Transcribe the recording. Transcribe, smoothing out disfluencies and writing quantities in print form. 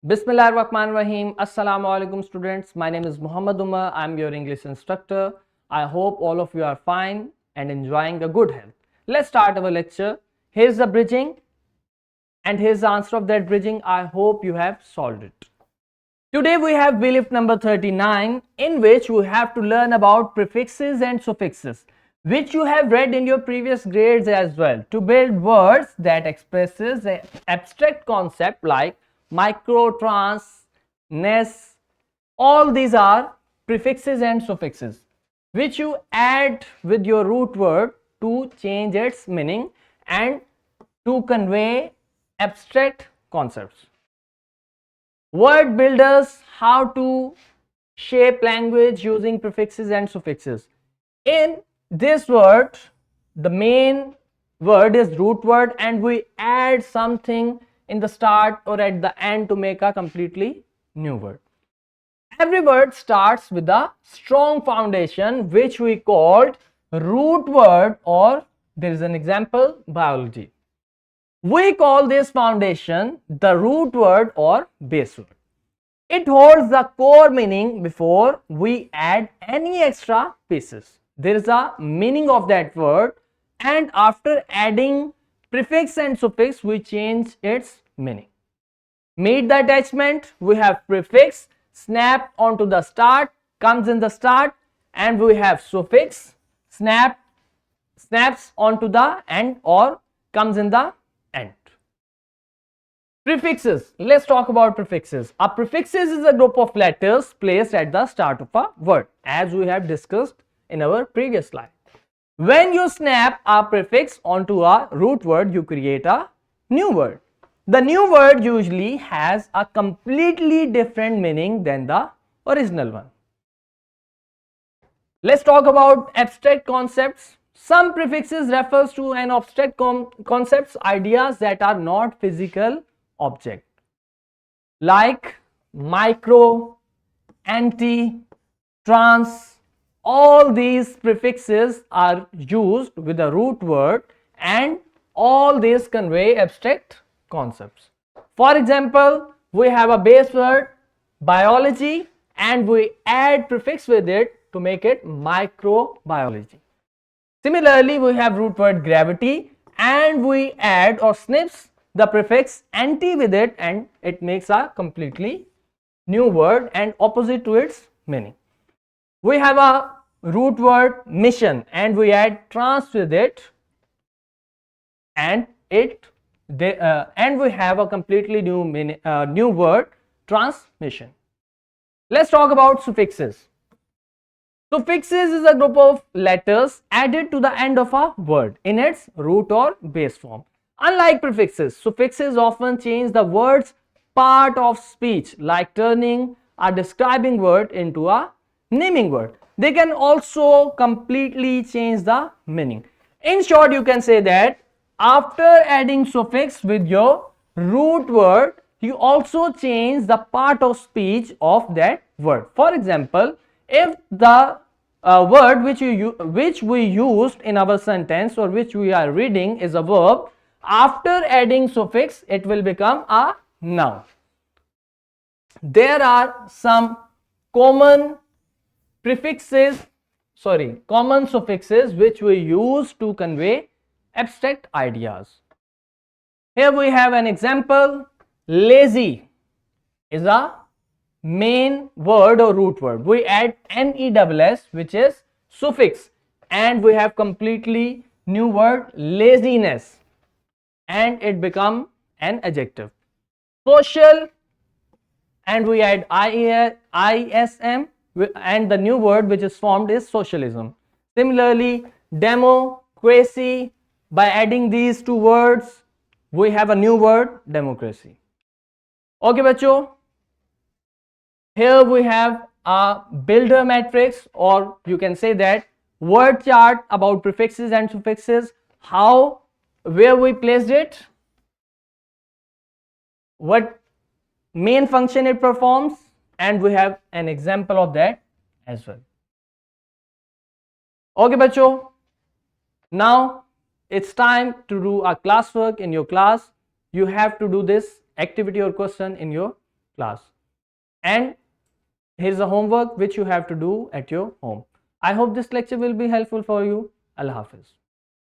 Bismillahirrahmanirrahim. Assalamu alaikum students. My name is Muhammad Umar. I am your English instructor. I hope all of you are fine and enjoying a good health. Let's start our lecture. Here's the bridging and here's the answer of that bridging. I hope you have solved it. Today we have LIFFT number 39, in which we have to learn about prefixes and suffixes, which you have read in your previous grades as well, to build words that expresses an abstract concept like micro, trans, ness. All these are prefixes and suffixes which you add with your root word to change its meaning and to convey abstract concepts. Word builders, how to shape language using prefixes and suffixes. In this word, the main word is root word and we add something in the start or at the end to make a completely new word. Every word starts with a strong foundation which we called root word, or there is an example, biology. We call this foundation the root word or base word. It holds the core meaning before we add any extra pieces. There is a meaning of that word, and after adding prefix and suffix we change its meaning. Meet the attachment. We have prefix snap onto the start, comes in the start, and we have suffix snaps onto the end or comes in the end. Prefixes. Let's talk about prefixes. A prefixes is a group of letters placed at the start of a word, as we have discussed in our previous slide. When you snap a prefix onto a root word, you create a new word. The new word usually has a completely different meaning than the original one. Let's talk about abstract concepts. Some prefixes refers to an abstract concepts, ideas that are not physical object, like micro, anti, trans. All these prefixes are used with a root word and all these convey abstract concepts. For example, we have a base word biology and we add prefix with it to make it microbiology. Similarly, we have root word gravity and we add or snips the prefix anti with it and it makes a completely new word and opposite to its meaning. We have a root word mission and we add trans with it and we have a completely new word transmission. Let's talk about suffixes. Suffixes is a group of letters added to the end of a word in its root or base form. Unlike prefixes, suffixes often change the word's part of speech, like turning a describing word into a naming word. They can also completely change the meaning. In short, you can say that after adding suffix with your root word, you also change the part of speech of that word. For example, if the word which we used in our sentence or which we are reading is a verb, after adding suffix it will become a noun. There are some common suffixes which we use to convey abstract ideas. Here we have an example. Lazy is a main word or root word. We add ness which is suffix and we have completely new word laziness and it become an adjective. Social and we add ism and the new word which is formed is socialism. Similarly, democracy, by adding these two words we have a new word democracy. Okay bachcho, here we have a builder matrix, or you can say that word chart about prefixes and suffixes, where we placed it, what main function it performs, and we have an example of that as well. Okay bachcho, now it's time to do a classwork in your class. You have to do this activity or question in your class. And here's the homework which you have to do at your home. I hope this lecture will be helpful for you. Allah Hafiz.